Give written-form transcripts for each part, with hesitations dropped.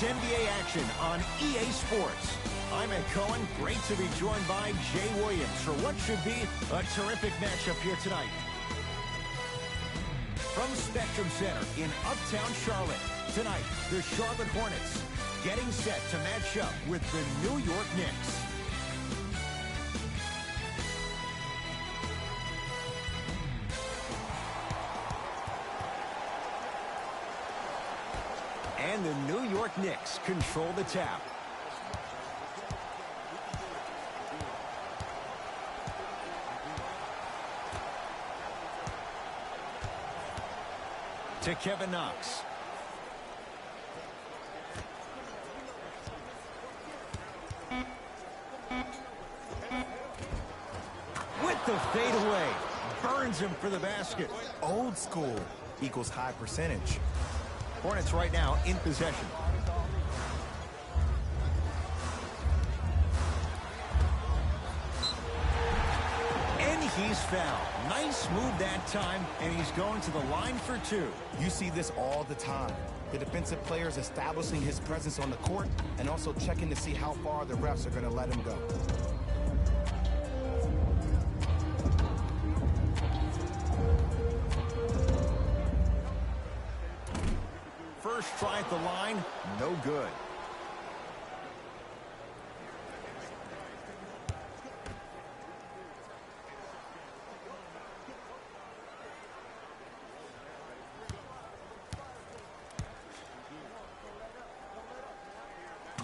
It's NBA action on EA Sports. I'm Ed Cohen. Great to be joined by Jay Williams for what should be a terrific matchup here tonight. From Spectrum Center in Uptown Charlotte, tonight, the Charlotte Hornets getting set to match up with the New York Knicks. And the New York Knicks control the tap. To Kevin Knox. With the fadeaway. Burns him for the basket. Old school equals high percentage. Hornets right now in possession. And he's fouled. Nice move that time, and he's going to the line for two. You see this all the time. The defensive players establishing his presence on the court and also checking to see how far the refs are going to let him go. First try at the line, no good.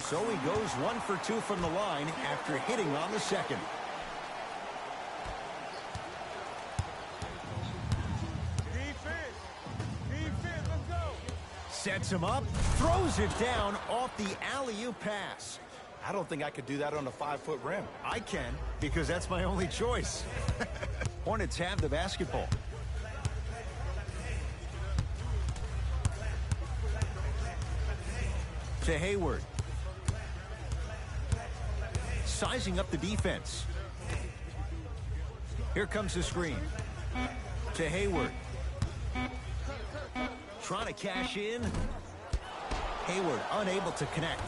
So he goes 1 for 2 from the line after hitting on the second. Sets him up, throws it down off the alley-oop pass. I don't think I could do that on a 5-foot rim. I can, because that's my only choice. Hornets have the basketball. To Hayward. Sizing up the defense. Here comes the screen. To Hayward. Trying to cash in. Hayward unable to connect.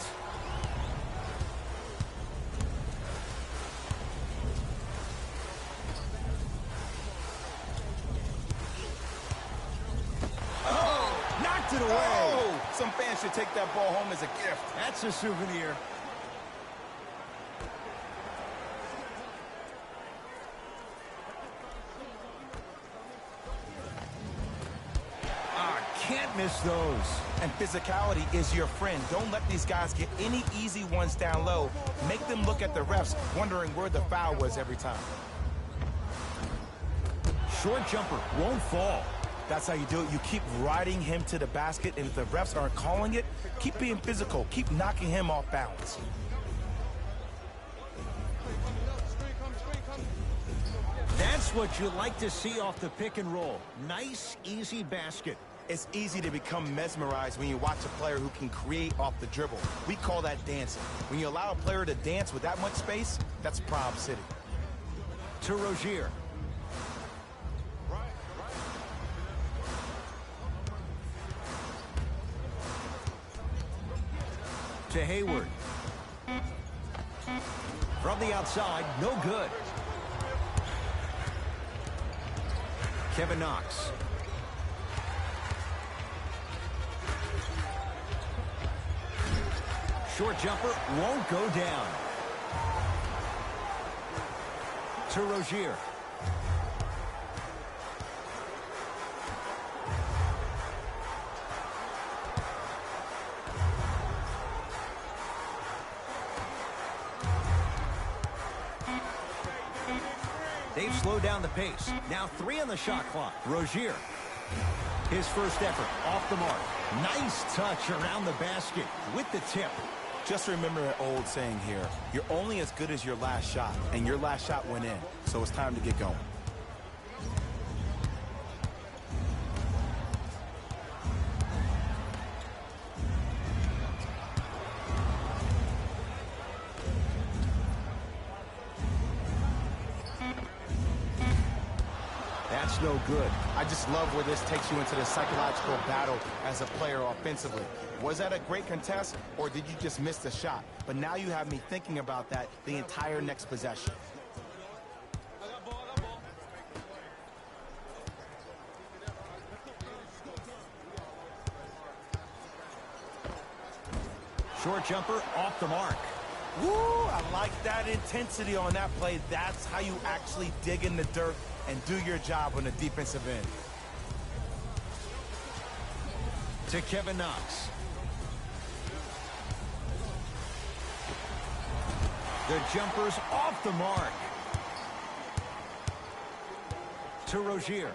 Oh! Knocked it away! Oh! Some fans should take that ball home as a gift. That's a souvenir. Can't miss those. And physicality is your friend. Don't let these guys get any easy ones down low. Make them look at the refs, wondering where the foul was every time. Short jumper won't fall. That's how you do it. You keep riding him to the basket, and if the refs aren't calling it, keep being physical. Keep knocking him off balance. That's what you like to see off the pick and roll. Nice, easy basket. It's easy to become mesmerized when you watch a player who can create off the dribble. We call that dancing. When you allow a player to dance with that much space, that's Prob City. To Rozier. To Hayward. From the outside, no good. Kevin Knox. Short jumper won't go down. To Rozier. They've slowed down the pace. Now 3 on the shot clock. Rozier. His first effort off the mark. Nice touch around the basket with the tip. Just remember an old saying here. You're only as good as your last shot, and your last shot went in. So it's time to get going. That's no good. I just love where this takes you into the psychological battle as a player offensively. Was that a great contest, or did you just miss the shot? But now you have me thinking about that the entire next possession. Short jumper off the mark. Woo! I like that intensity on that play. That's how you actually dig in the dirt and do your job on the defensive end. To Kevin Knox. The jumper's off the mark. To Rozier.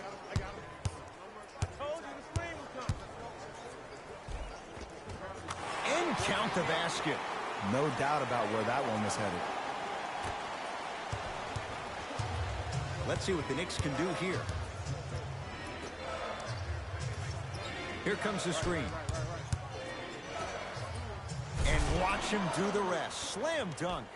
And count the basket. No doubt about where that one was headed. Let's see what the Knicks can do here. Here comes the screen. And watch him do the rest. Slam dunk.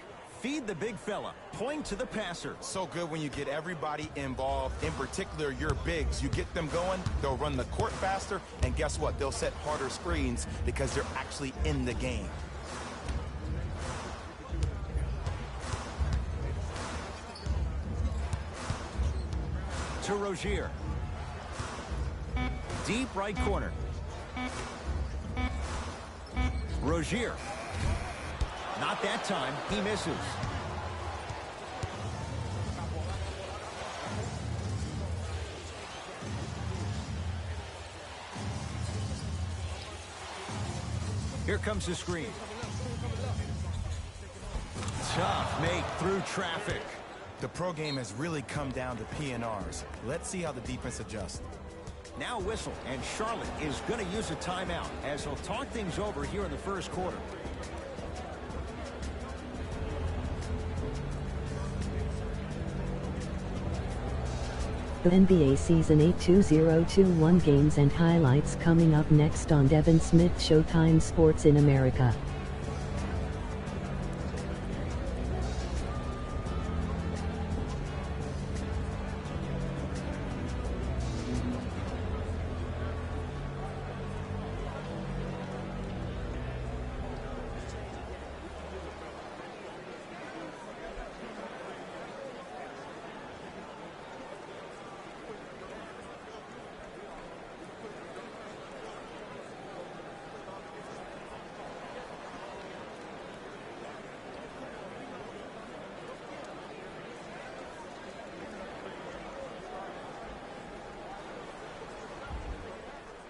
Feed the big fella. Point to the passer. So good when you get everybody involved, in particular your bigs. You get them going, they'll run the court faster, and guess what? They'll set harder screens because they're actually in the game. To Rozier. Deep right corner. Rozier. Not that time. He misses. Here comes the screen. Tough make through traffic. The pro game has really come down to P&Rs. Let's see how the defense adjusts. Now whistle, and Charlotte is going to use a timeout as he'll talk things over here in the first quarter. The NBA Season 8 2021 games and highlights coming up next on Devin Smith Showtime Sports in America.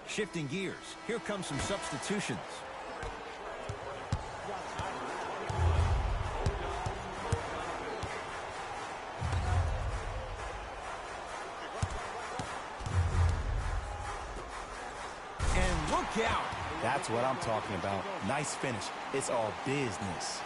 Shifting gears, here comes some substitutions. And look out. That's what I'm talking about. Nice finish. It's all business.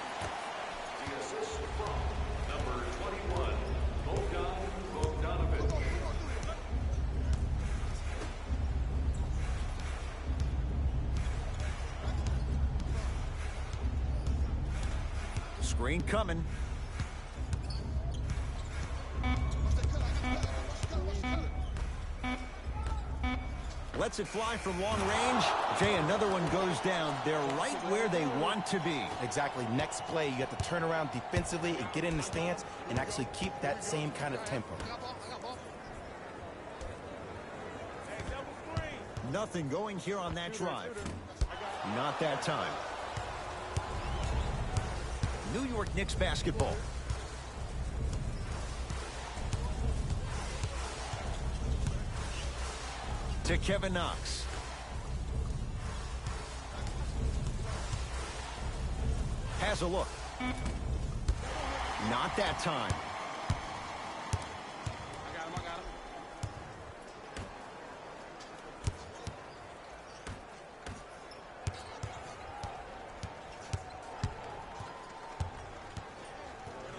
Screen coming. Lets it fly from long range. Jay, another one goes down. They're right where they want to be. Exactly. Next play, you have to turn around defensively and get in the stance and actually keep that same kind of tempo. Nothing going here on that drive. Not that time. New York Knicks basketball. To Kevin Knox. Has a look. Not that time. I got him.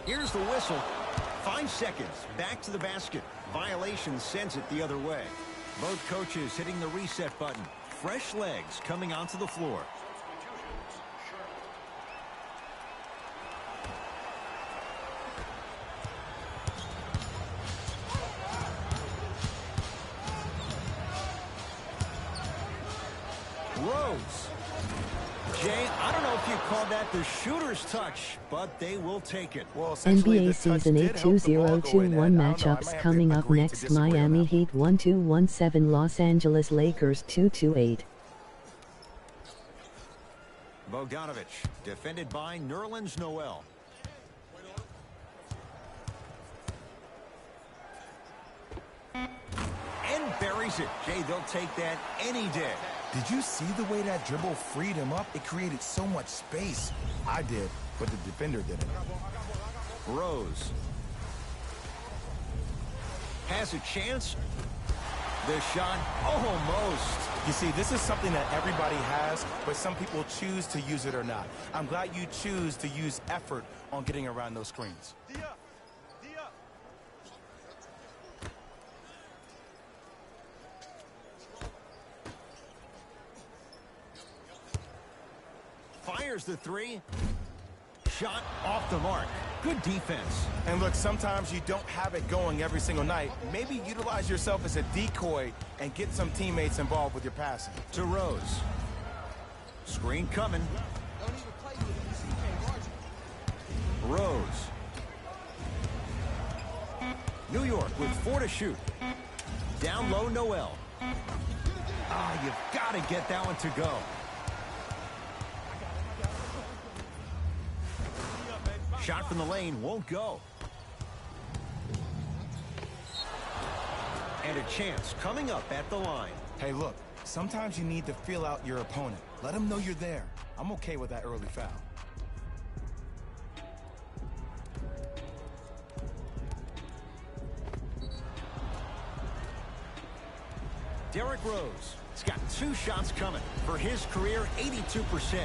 Here's the whistle. 5 seconds. Back to the basket. Violation sends it the other way. Both coaches hitting the reset button. Fresh legs coming onto the floor. Rose. Jay, I don't know if you call that the shooter's touch, but they will take it. Well, NBA season 8 2021 matchups coming up next. Miami Heat 1-2-1-7, Los Angeles Lakers 2-2-8. Bogdanovich, defended by Nerlens Noel. And buries it. Jay, they'll take that any day. Did you see the way that dribble freed him up? It created so much space. I did, but the defender didn't. Rose has a chance. The shot almost. You see, this is something that everybody has, but some people choose to use it or not. I'm glad you choose to use effort on getting around those screens. Fires the three. Shot off the mark. Good defense. And look, sometimes you don't have it going every single night. Maybe utilize yourself as a decoy and get some teammates involved with your passing. To Rose. Screen coming. Rose. New York with 4 to shoot. Down low, Noel. Ah, you've got to get that one to go. Shot from the lane won't go. And a chance coming up at the line. Hey, look, sometimes you need to feel out your opponent. Let them know you're there. I'm okay with that early foul. Derrick Rose. He's got 2 shots coming. For his career, 82%.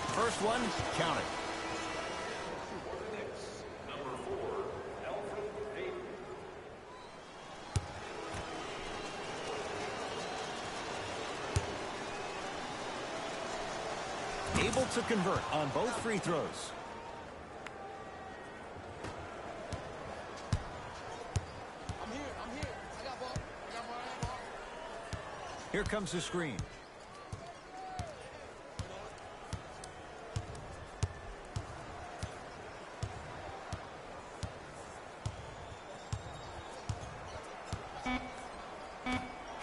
First one, counted. Able to convert on both free throws. Here comes the screen.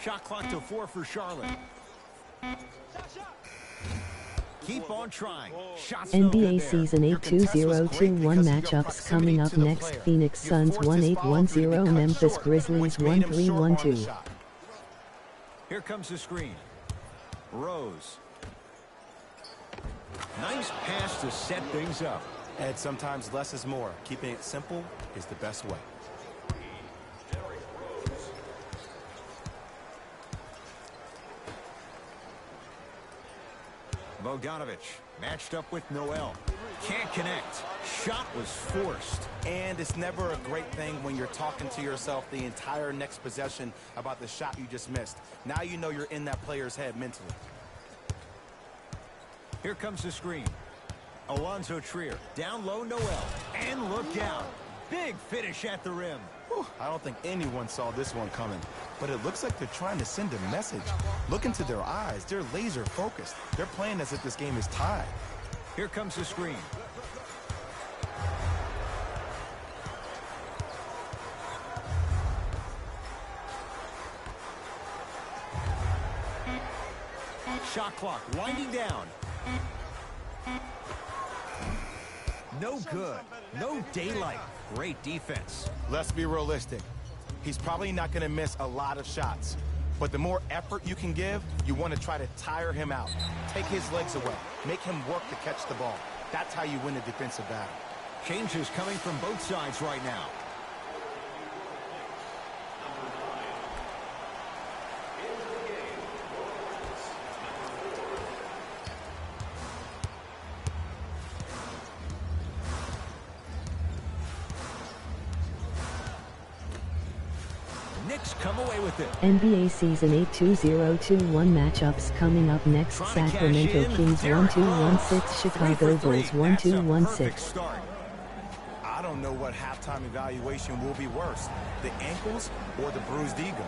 Shot clock to 4 for Charlotte. Keep on trying. Shots no NBA good season 8 2021 matchups coming up next. Phoenix Suns 1-8-1-0, Memphis Grizzlies 1-3-1-2. Here comes the screen. Rose. Nice pass to set things up. Ed, sometimes less is more. Keeping it simple is the best way. Bogdanovich matched up with Noel. Can't connect. Shot was forced. And it's never a great thing when you're talking to yourself the entire next possession about the shot you just missed. Now you know you're in that player's head mentally. Here comes the screen. Alonzo Trier. Down low, Noel. And look out. Big finish at the rim. Whew, I don't think anyone saw this one coming. But it looks like they're trying to send a message. Look into their eyes. They're laser focused. They're playing as if this game is tied. Here comes the screen. Shot clock winding down. No good. No daylight. Great defense. Let's be realistic. He's probably not going to miss a lot of shots. But the more effort you can give, you want to try to tire him out. Take his legs away. Make him work to catch the ball. That's how you win a defensive battle. Changes coming from both sides right now. Knicks come away with it. NBA season 8 2021 matchups coming up next. Sacramento Kings 1-2-1-6, Chicago Bulls 1-2-1-6. I don't know know what halftime evaluation will be worse, the ankles or the bruised ego.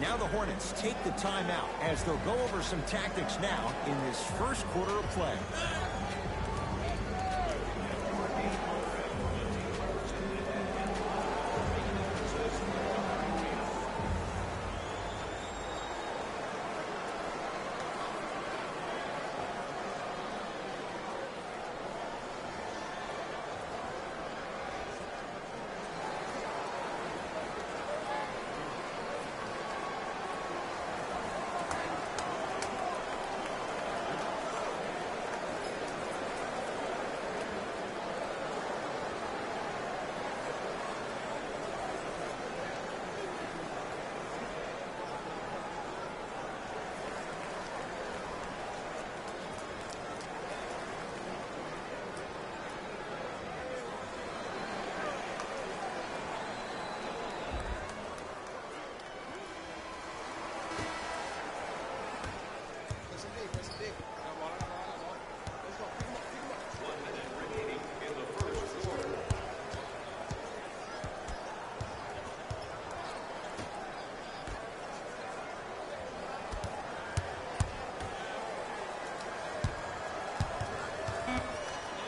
Now the Hornets take the timeout as they'll go over some tactics now in this first quarter of play.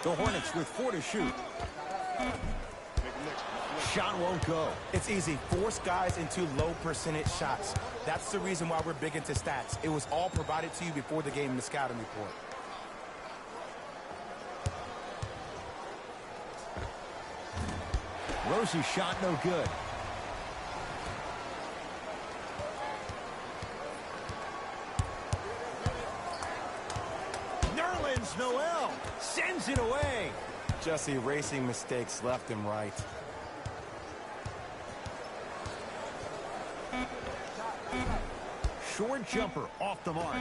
The Hornets with 4 to shoot. Shot won't go. It's easy. Force guys into low percentage shots. That's the reason why we're big into stats. It was all provided to you before the game in the scouting report. Rosie's shot no good. Nerlens Noel sends it away. Just erasing mistakes left and right. Short jumper off the mark.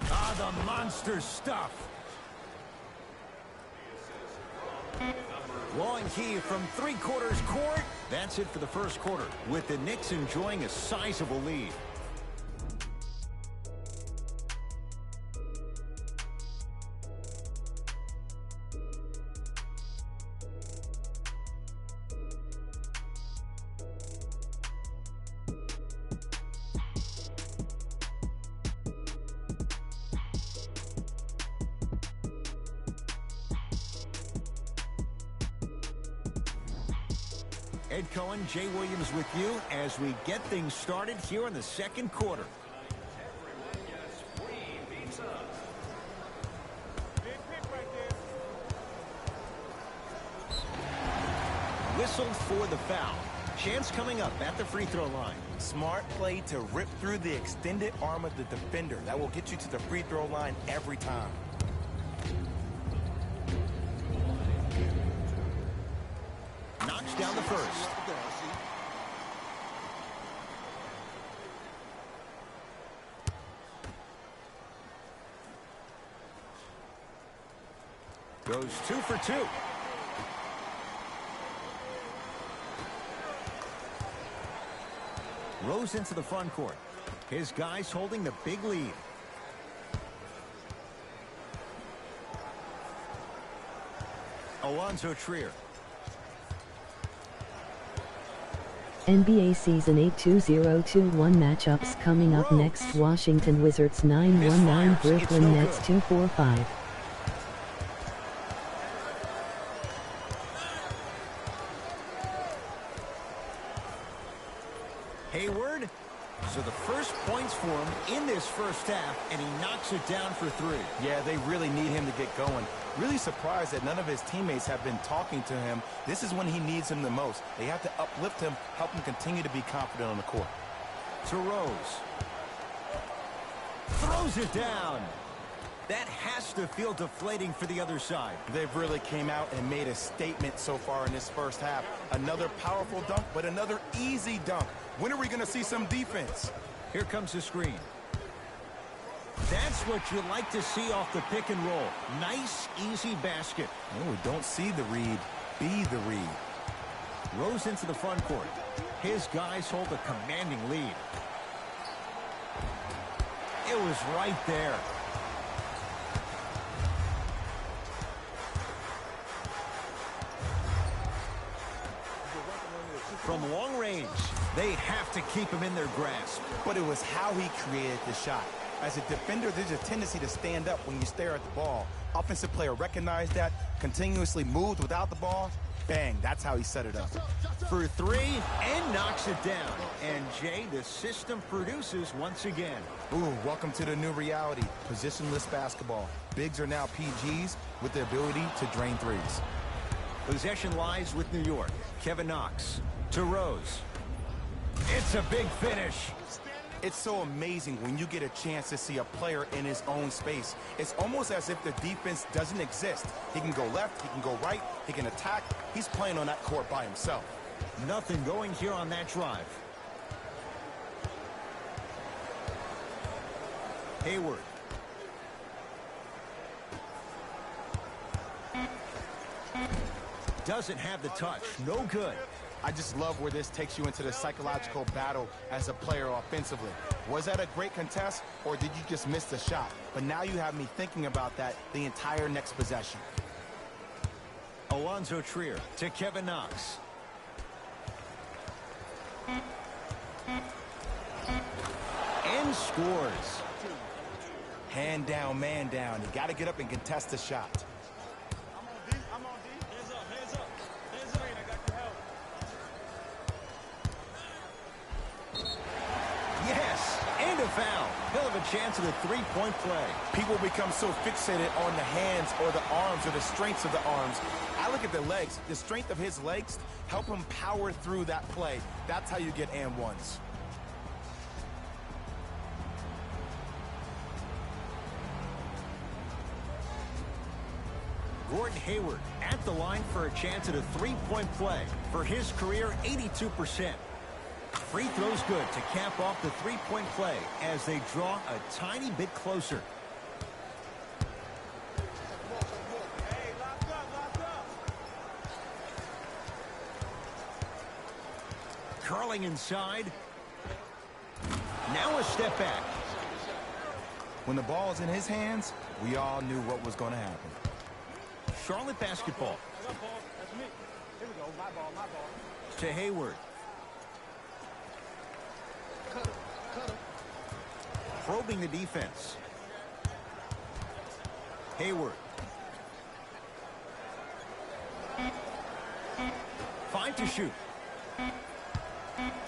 Ah, the monster stuff. Long key from three-quarters court. That's it for the first quarter, with the Knicks enjoying a sizable lead. Ed Cohen, Jay Williams with you as we get things started here in the second quarter. Whistled for the foul. Chance coming up at the free throw line. Smart play to rip through the extended arm of the defender. That will get you to the free throw line every time. Knocks down the first. Goes 2 for 2. Rose into the front court. His guys holding the big lead. Alonzo Trier. NBA Season 8 2021 matchups coming up next. Washington Wizards 919, Brooklyn Nets 245. Hayward. So the first points for him in this first half, and he knocks it down for 3. Yeah, they really need him to get going. Really surprised that none of his teammates have been talking to him. This is when he needs him the most. They have to uplift him, help him continue to be confident on the court. To Rose. Throws it down. That has to feel deflating for the other side. They've really came out and made a statement so far in this first half. Another powerful dunk, but another easy dunk. When are we going to see some defense? Here comes the screen. That's what you like to see off the pick and roll. Nice, easy basket. No, don't see the read. Be the read. Rose into the front court. His guys hold a commanding lead. It was right there. From long range, they have to keep him in their grasp. But it was how he created the shot. As a defender, there's a tendency to stand up when you stare at the ball. Offensive player recognized that, continuously moved without the ball. Bang, that's how he set it up. For three, and knocks it down. And, Jay, the system produces once again. Ooh, welcome to the new reality. Positionless basketball. Bigs are now PGs with the ability to drain threes. Possession lies with New York. Kevin Knox to Rose. It's a big finish. It's so amazing when you get a chance to see a player in his own space. It's almost as if the defense doesn't exist. He can go left, he can go right, he can attack. He's playing on that court by himself. Nothing going here on that drive. Hayward. Doesn't have the touch. No good. I just love where this takes you into the psychological battle as a player offensively. Was that a great contest, or did you just miss the shot? But now you have me thinking about that the entire next possession. Alonzo Trier to Kevin Knox. And scores. Hand down, man down. You got to get up and contest the shot. Yes, and a foul. He'll have a chance at a three-point play. People become so fixated on the hands or the arms or the strengths of the arms. I look at the legs. The strength of his legs help him power through that play. That's how you get and ones. Gordon Hayward at the line for a chance at a three-point play. For his career, 82%. Free throws good to cap off the three-point play as they draw a tiny bit closer. Curling inside. Now a step back. When the ball's in his hands, we all knew what was going to happen. Charlotte basketball. To Hayward. Probing the defense. Hayward. 5 to shoot.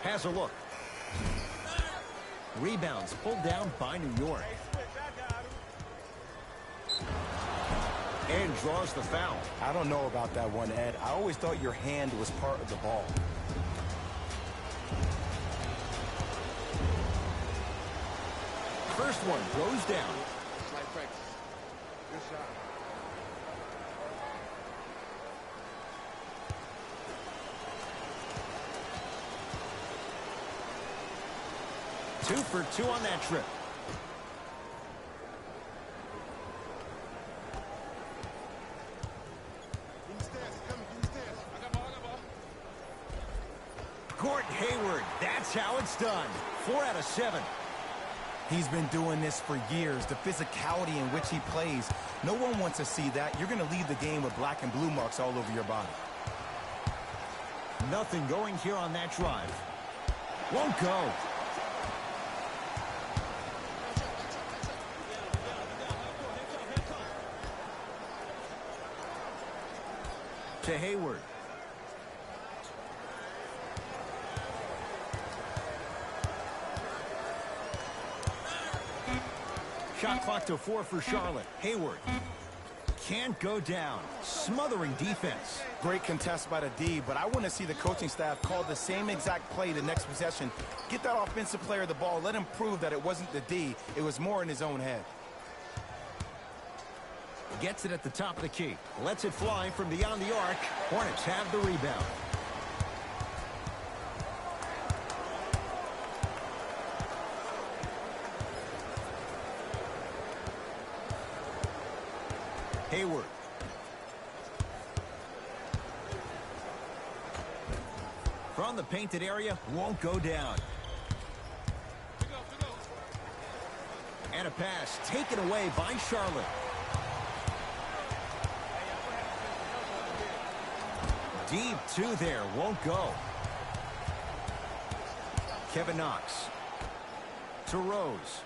Has a look. Rebounds pulled down by New York. And draws the foul. I don't know about that one, Ed. I always thought your hand was part of the ball. First one goes down. Good shot. 2 for 2 on that trip. Gordon Hayward, that's how it's done. 4 out of 7. He's been doing this for years. The physicality in which he plays. No one wants to see that. You're going to leave the game with black and blue marks all over your body. Nothing going here on that drive. Won't go. To Hayward. Shot clock to 4 for Charlotte. Hayward can't go down. Smothering defense. Great contest by the D, but I want to see the coaching staff call the same exact play the next possession. Get that offensive player the ball. Let him prove that it wasn't the D. It was more in his own head. Gets it at the top of the key. Lets it fly from beyond the arc. Hornets have the rebound. Hayward. From the painted area, won't go down. And a pass taken away by Charlotte. Deep 2 there, won't go. Kevin Knox. To Rose.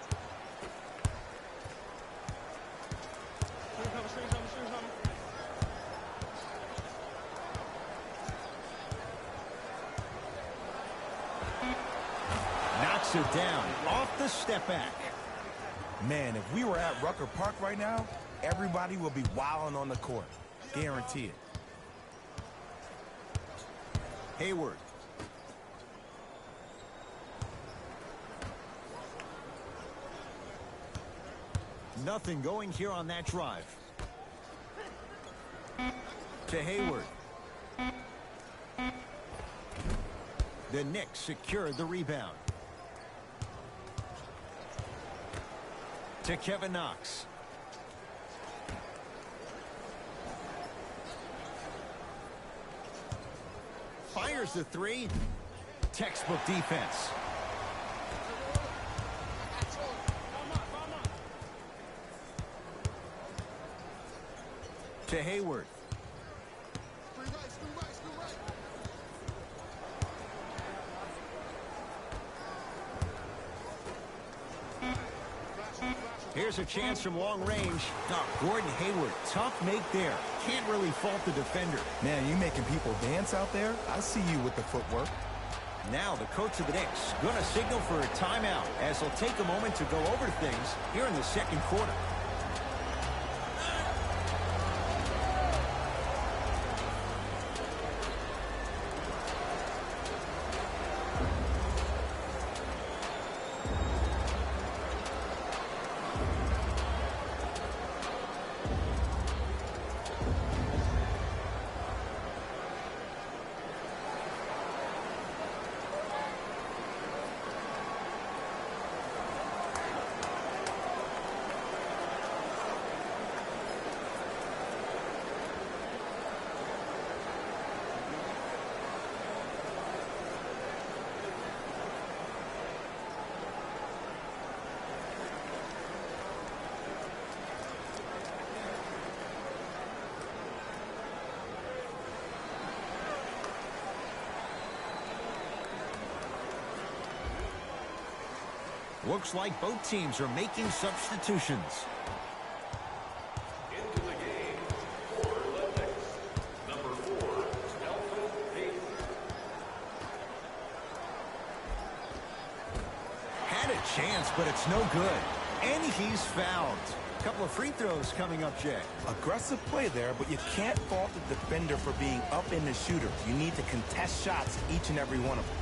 Knocks it down off the step back. Man, if we were at Rucker Park right now, everybody will be wilding on the court. Guarantee it. Hayward. Nothing going here on that drive. To Hayward. The Knicks secured the rebound. To Kevin Knox. Fires the three. Textbook defense. To Hayward. Here's a chance from long range. Oh, Gordon Hayward, tough make there. Can't really fault the defender. Man, you making people dance out there? I see you with the footwork. Now the coach of the Knicks going to signal for a timeout as he'll take a moment to go over things here in the second quarter. Looks like both teams are making substitutions. Into the game for the Knicks, number 4, Elfrid Payton. Had a chance, but it's no good. And he's fouled. A couple of free throws coming up, Jay. Aggressive play there, but you can't fault the defender for being up in the shooter. You need to contest shots, each and every one of them.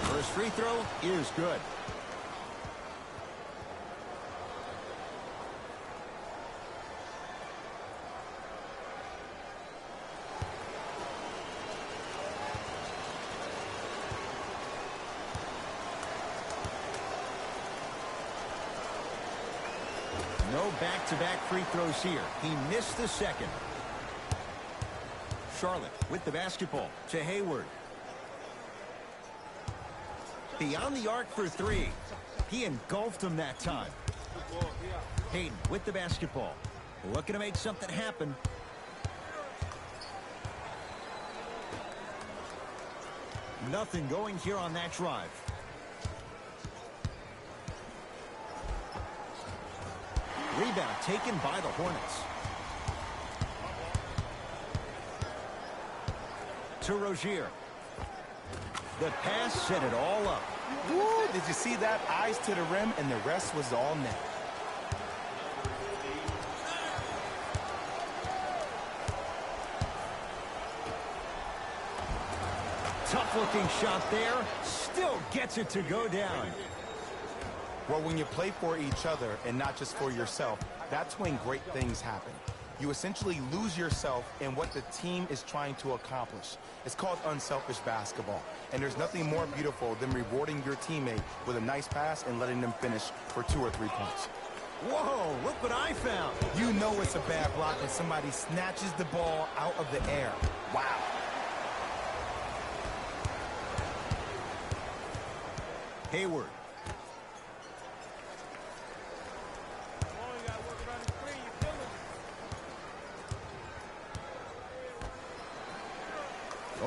First free throw is good. No back-to-back free throws here. He missed the second. Charlotte with the basketball to Hayward. Beyond the arc for three. He engulfed him that time. Payton with the basketball. Looking to make something happen. Nothing going here on that drive. Rebound taken by the Hornets. To Rozier. The pass set it all up. Woo, did you see that? Eyes to the rim, and the rest was all net. Tough-looking shot there. Still gets it to go down. Well, when you play for each other and not just for yourself, that's when great things happen. You essentially lose yourself in what the team is trying to accomplish. It's called unselfish basketball. And there's nothing more beautiful than rewarding your teammate with a nice pass and letting them finish for 2 or 3 points. Whoa, look what I found. You know it's a bad block when somebody snatches the ball out of the air. Wow. Hayward.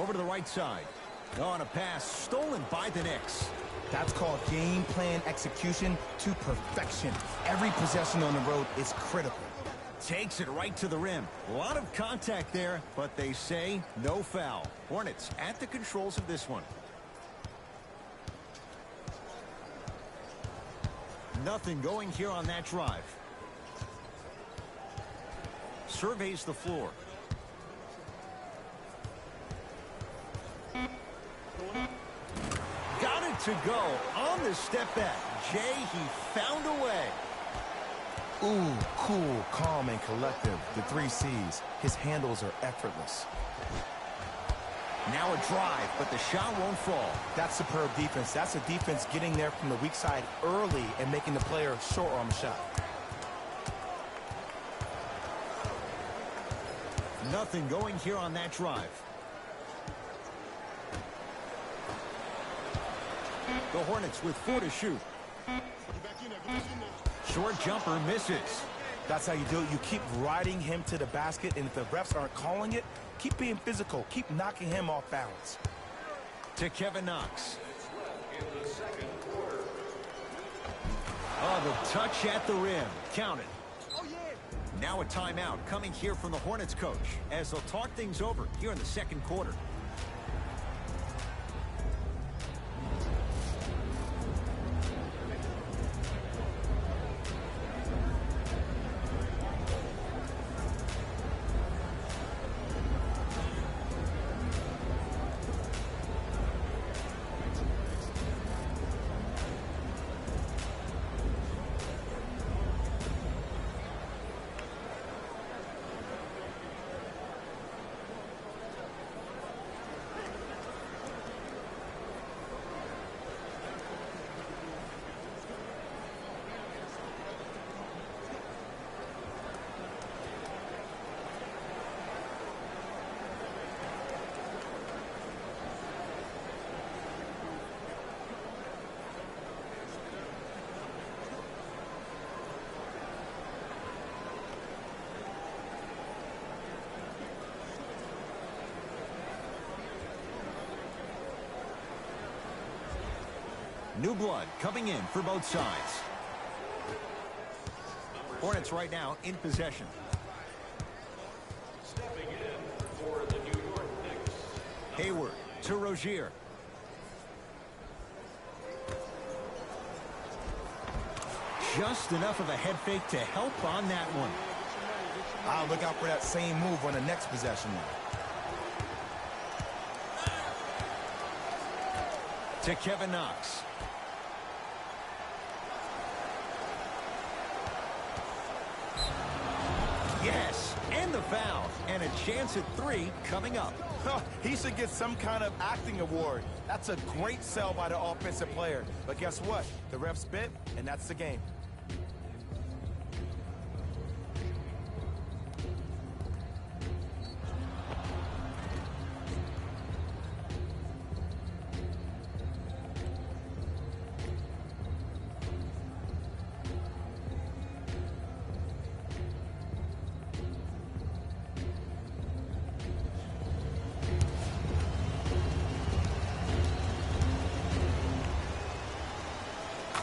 over to the right side. On a pass stolen by the Knicks. That's called game plan execution to perfection. Every possession on the road is critical. Takes it right to the rim. A lot of contact there, but they say no foul. Hornets at the controls of this one. Nothing going here on that drive. Surveys the floor. Got it to go on the step back. Jay, he found a way. Ooh, cool, calm, and collective. The 3 C's. His handles are effortless. Now a drive, but the shot won't fall. That's superb defense. That's a defense getting there from the weak side early and making the player short arm a shot. Nothing going here on that drive. The Hornets with 4 to shoot. Short jumper misses. That's how you do it. You keep riding him to the basket, and if the refs aren't calling it, keep being physical. Keep knocking him off balance. To Kevin Knox. In the second quarter. Oh, the touch at the rim. Count it. Now a timeout coming here from the Hornets coach as they'll talk things over here in the second quarter. New blood coming in for both sides. Hornets right now in possession. Stepping in for the New York Knicks. Hayward to Rozier. Just enough of a head fake to help on that one. I'll look out for that same move on the next possession now. To Kevin Knox. Yes, and the foul, and a chance at 3 coming up. He should get some kind of acting award. That's a great sell by the offensive player. But guess what? The refs bit, and that's the game.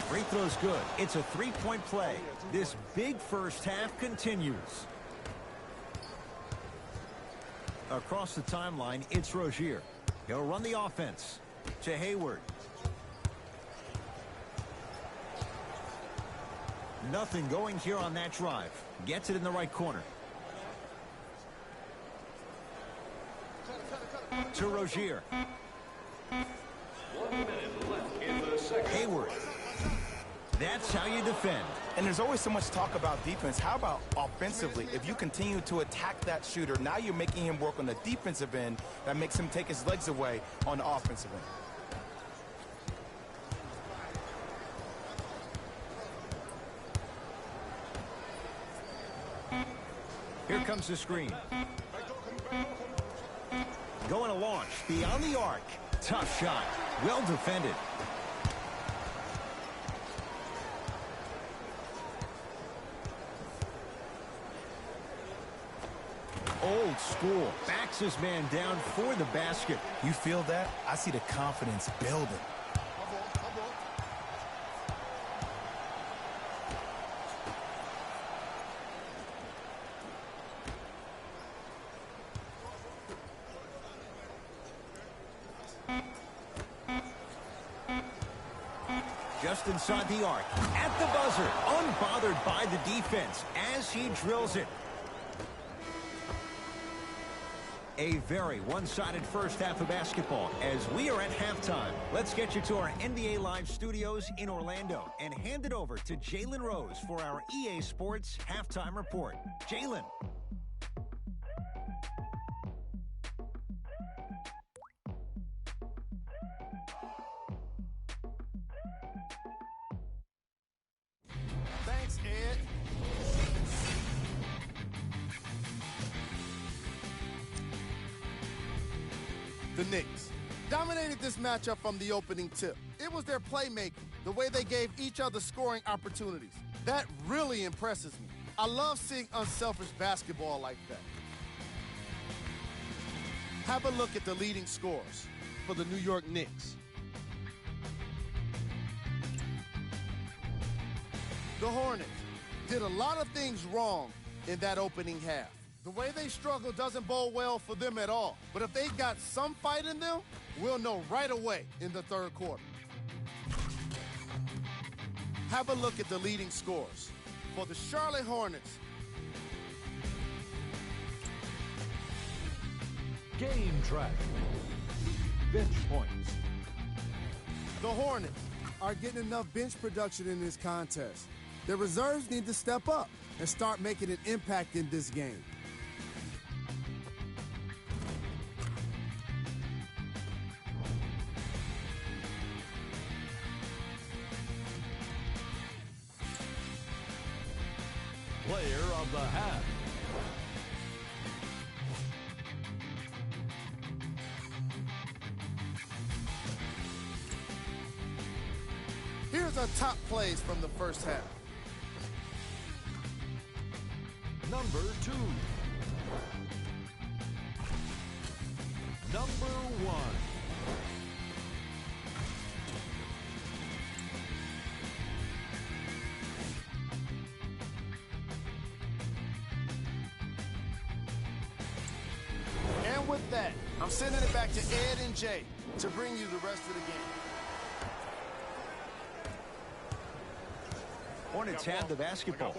Free throw's good. It's a 3-point play. This big first half continues. Across the timeline, it's Rozier. He'll run the offense. To Hayward. Nothing going here on that drive. Gets it in the right corner. To Rozier. 1 minute left in the second. Hayward. That's how you defend. And there's always so much talk about defense. How about offensively? If you continue to attack that shooter, now you're making him work on the defensive end. That makes him take his legs away on the offensive end. Here comes the screen. Going to launch beyond the arc. Tough shot. Well defended. old school. Backs his man down for the basket. You feel that? I see the confidence building. Just inside the arc, at the buzzer, unbothered by the defense as he drills it. A very one-sided first half of basketball as we are at halftime. Let's get you to our NBA Live studios in Orlando and hand it over to Jalen Rose for our EA Sports Halftime Report. Jalen. Thanks, Ed. The Knicks dominated this matchup from the opening tip. It was their playmaking, the way they gave each other scoring opportunities. That really impresses me. I love seeing unselfish basketball like that. Have a look at the leading scorers for the New York Knicks. The Hornets did a lot of things wrong in that opening half. The way they struggle doesn't bode well for them at all. But if they got some fight in them, we'll know right away in the third quarter. Have a look at the leading scorers for the Charlotte Hornets. Game track. Bench points. The Hornets are getting enough bench production in this contest. Their reserves need to step up and start making an impact in this game. Player of the half. Here's our top plays from the first half. Number 2. Number 1. And with that, I'm sending it back to Ed and Jay to bring you the rest of the game. Hornets have the basketball.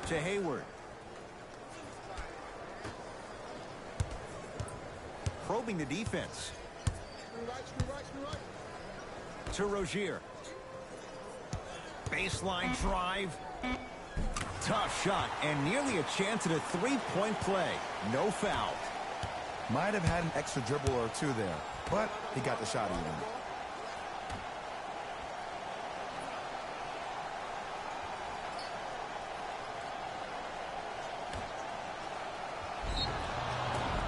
To Hayward. Probing the defense. To Rozier. Baseline drive. Tough shot and nearly a chance at a three-point play. No foul. Might have had an extra dribble or two there, but he got the shot even.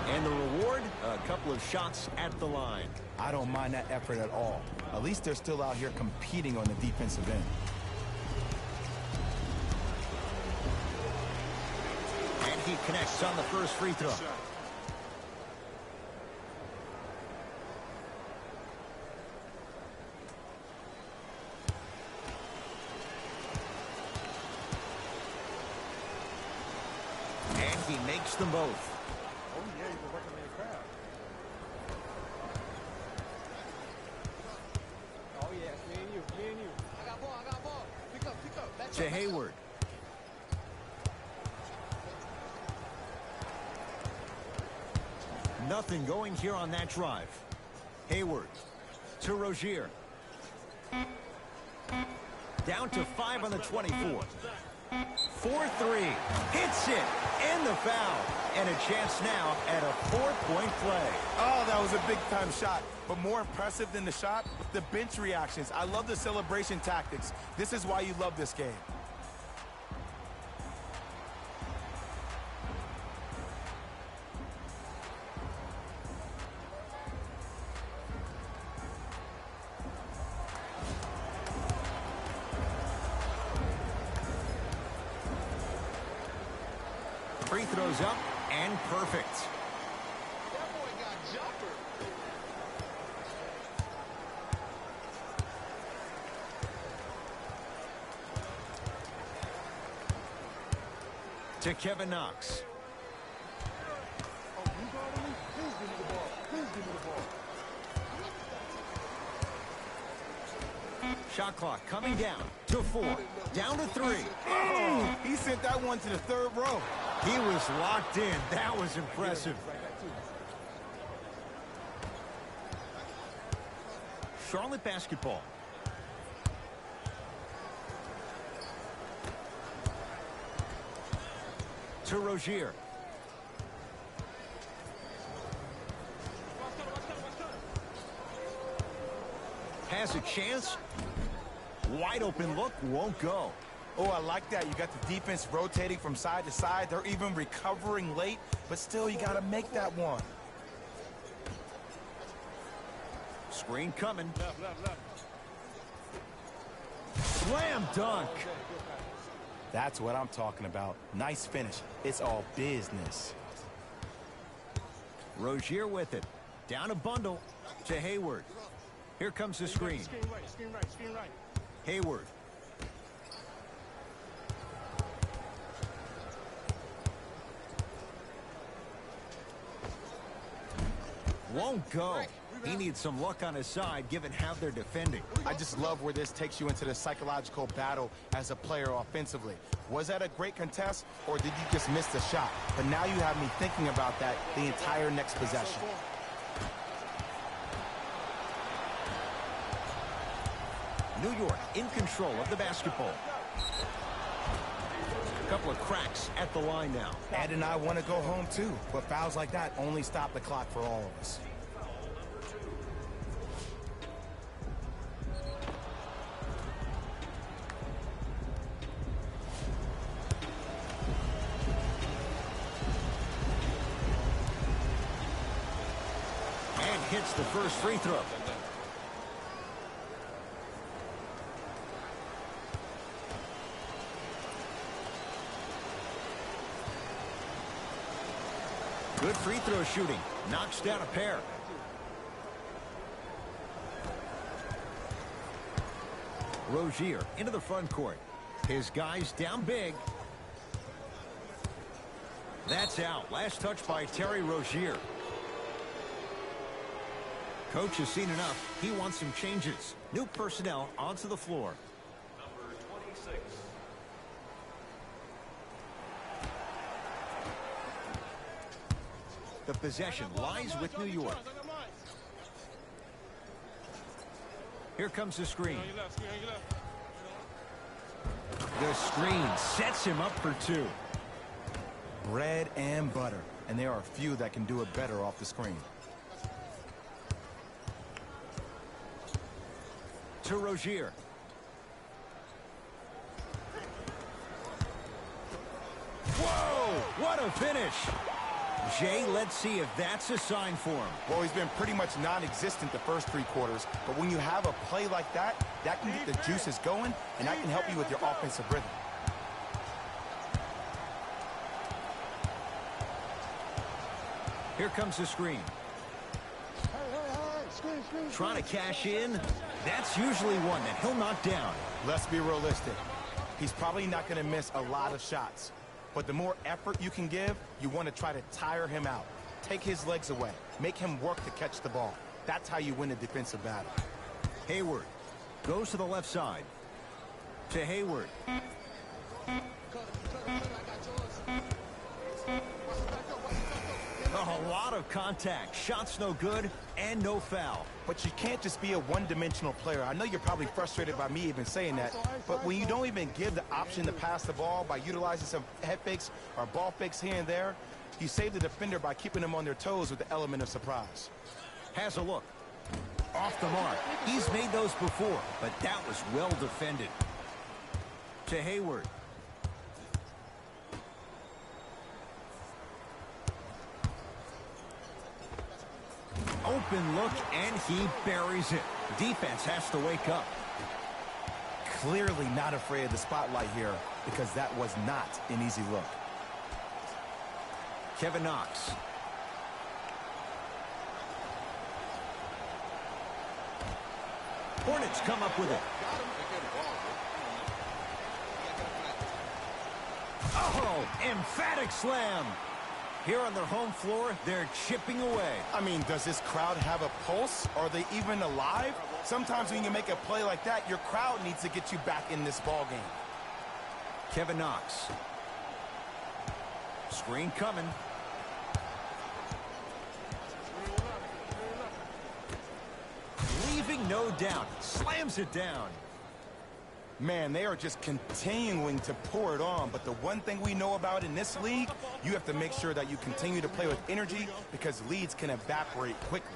And the reward, a couple of shots at the line. I don't mind that effort at all. At least they're still out here competing on the defensive end. And he connects on the first free throw. And he makes them both. To Hayward. Nothing going here on that drive. Hayward to Rozier. Down to 5 on the 24. 4-3. Hits it. And the foul. And a chance now at a 4-point play. Oh, that was a big-time shot. But more impressive than the shot, the bench reactions. I love the celebration tactics. This is why you love this game. Free throws up and perfect. That boy got jumper. To Kevin Knox. Oh, you guarding me? Please give me the ball. Please give me the ball. Shot clock coming down to 4. Down to 3. Oh, he sent that one to the third row. He was locked in. That was impressive. Charlotte basketball. To Rozier. Has a chance. Wide open look, won't go. Oh, I like that. You got the defense rotating from side to side. They're even recovering late, but still, you got to make that one. Screen coming. Left, left, left. Slam dunk. That's what I'm talking about. Nice finish. It's all business. Rozier with it. Down a bundle to Hayward. Here comes the screen. Screen right, screen right, screen right. Hayward. Won't go. He needs some luck on his side given how they're defending. I just love where this takes you into the psychological battle as a player offensively. Was that a great contest, or did you just miss the shot? But now you have me thinking about that the entire next possession. New York in control of the basketball. A couple of cracks at the line now. Ed and I want to go home too, but fouls like that only stop the clock for all of us. And hits the first free throw. Good free throw shooting. Knocks down a pair. Rozier into the front court. His guys down big. That's out. Last touch by Terry Rozier. Coach has seen enough. He wants some changes. New personnel onto the floor. Number 26. The possession lies with New York. Here comes the screen. The screen sets him up for 2. Bread and butter, and there are a few that can do it better off the screen. To Rozier. Whoa! What a finish! Jay, let's see if that's a sign for him. Well, he's been pretty much non-existent the first 3 quarters, but when you have a play like that, that can get the juices going, and that can help you with your offensive rhythm. Here comes the screen. Trying to cash in. That's usually one that he'll knock down. Let's be realistic. He's probably not going to miss a lot of shots. But the more effort you can give, you want to try to tire him out. Take his legs away. Make him work to catch the ball. That's how you win a defensive battle. Hayward goes to the left side. To Hayward. A lot of contact. Shots no good and no foul. But you can't just be a one-dimensional player. I know you're probably frustrated by me even saying that, but when you don't even give the option to pass the ball by utilizing some head fakes or ball fakes here and there, you save the defender by keeping them on their toes with the element of surprise. Has a look. Off the mark. He's made those before, but that was well defended. To Hayward. Open look, and he buries it. Defense has to wake up. Clearly not afraid of the spotlight here because that was not an easy look. Kevin Knox. Hornets come up with it. Oh, emphatic slam. Here on their home floor, they're chipping away. I mean, does this crowd have a pulse? Are they even alive? Sometimes when you make a play like that, your crowd needs to get you back in this ball game. Kevin Knox. Screen coming. Leaving no doubt. Slams it down. Man, they are just continuing to pour it on. But the one thing we know about in this league, you have to make sure that you continue to play with energy because leads can evaporate quickly.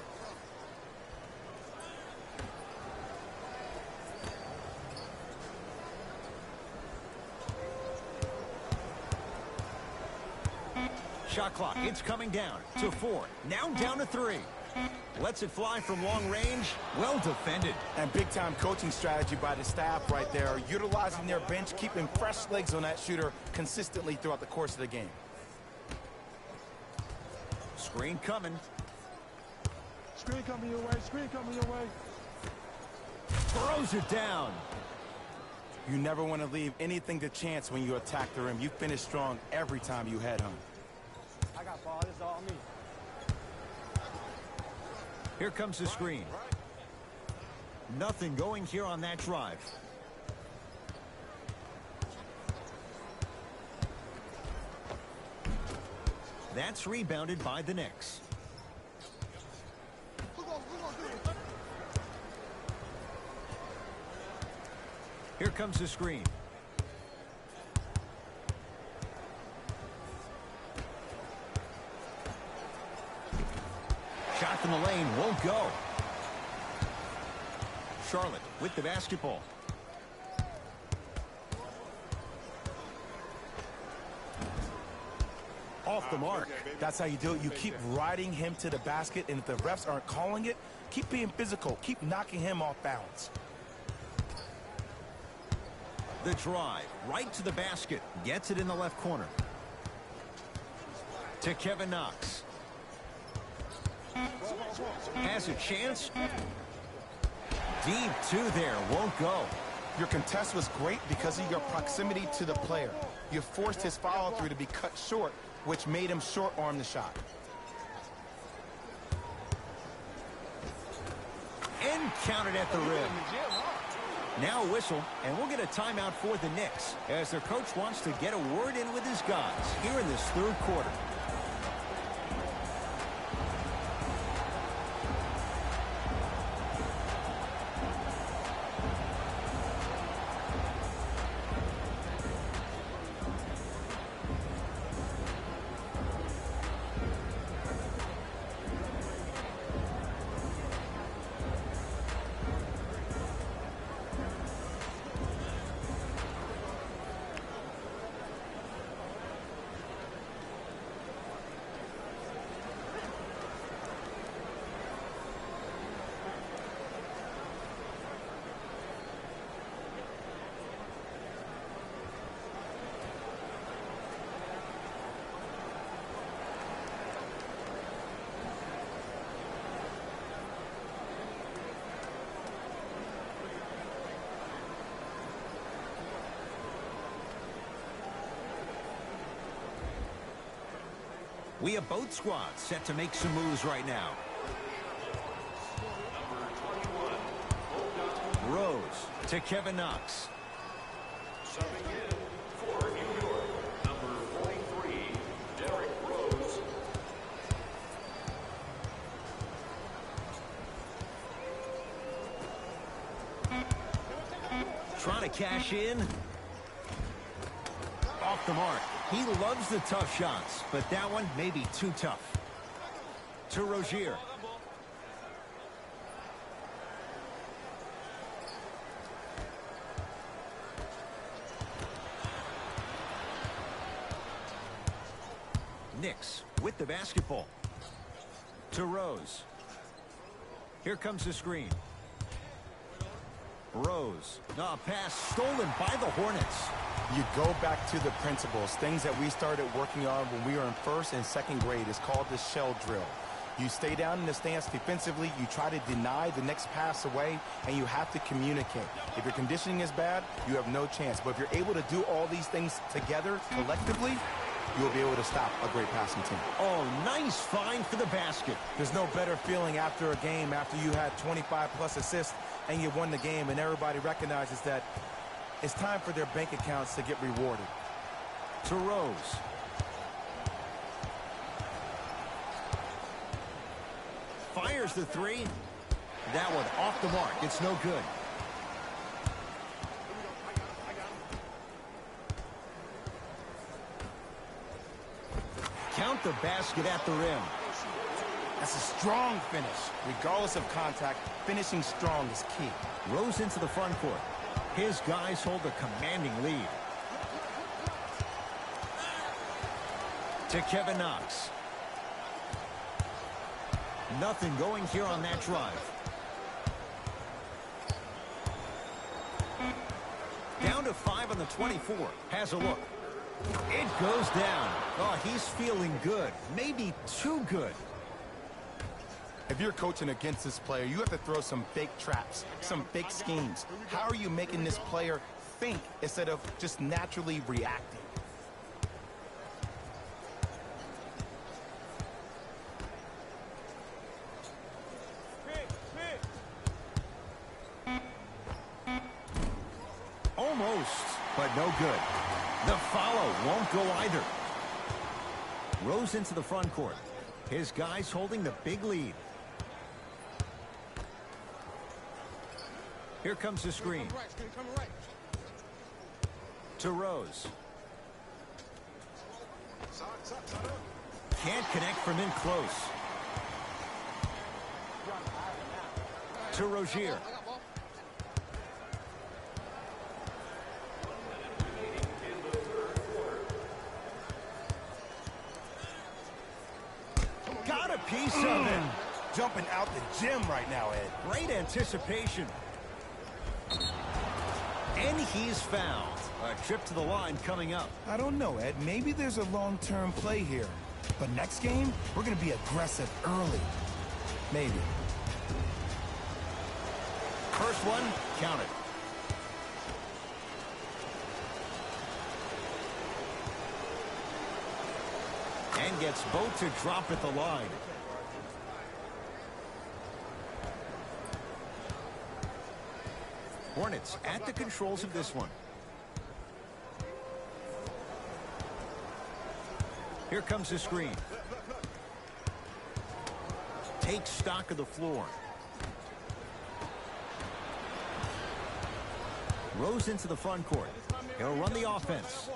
Shot clock, it's coming down to 4. Now down to 3. Lets it fly from long range. Well defended. And big-time coaching strategy by the staff right there, utilizing their bench, keeping fresh legs on that shooter consistently throughout the course of the game. Screen coming. Screen coming your way. Screen coming your way. Throws it down. You never want to leave anything to chance when you attack the rim. You finish strong every time you head home. I got ball. This is all me. Here comes the screen. Nothing going here on that drive. That's rebounded by the Knicks. Here comes the screen. Shot from the lane won't go. Charlotte with the basketball. Off the mark. That's how you do it. You keep riding him to the basket, and if the refs aren't calling it, keep being physical. Keep knocking him off balance. The drive right to the basket. Gets it in the left corner. To Kevin Knox. Has a chance. Deep two there. Won't go. Your contest was great because of your proximity to the player. You forced his follow-through to be cut short, which made him short-arm the shot. And counted at the rim. Now a whistle, and we'll get a timeout for the Knicks as their coach wants to get a word in with his guys here in this third quarter. We have both squads set to make some moves right now. Rose to Kevin Knox. Subbing in for New York, number 43, Derrick Rose. Trying to cash in. Off the mark. He loves the tough shots, but that one may be too tough. To Rozier. Knicks with the basketball. To Rose. Here comes the screen. Rose. A pass stolen by the Hornets. You go back to the principles, things that we started working on when we were in first and second grade. It's called the shell drill. You stay down in the stance defensively, you try to deny the next pass away, and you have to communicate. If your conditioning is bad, you have no chance. But if you're able to do all these things together, collectively, you'll be able to stop a great passing team. Oh, nice find for the basket. There's no better feeling after a game, after you had 25-plus assists and you won the game, and everybody recognizes that it's time for their bank accounts to get rewarded. To Rose. Fires the three. That one off the mark. It's no good. Count the basket at the rim. That's a strong finish. Regardless of contact, finishing strong is key. Rose into the front court. His guys hold a commanding lead. To Kevin Knox. Nothing going here on that drive. Down to 5 on the 24. Has a look. It goes down. Oh, he's feeling good. Maybe too good. If you're coaching against this player, you have to throw some fake traps, some fake schemes. How are you making this player think instead of just naturally reacting? Almost, but no good. The follow won't go either. Rose into the front court. His guys holding the big lead. Here comes the screen. To Rose. Can't connect from in close. To Rozier. Got a piece of it. Jumping out the gym right now, Ed. Great anticipation. And he's fouled. A trip to the line coming up. I don't know, Ed. Maybe there's a long-term play here. But next game, we're going to be aggressive early. Maybe. First one, count it. And gets both to drop at the line. Hornets at the controls of this one. Here comes the screen. Take stock of the floor. Rose into the front court. He'll run the offense.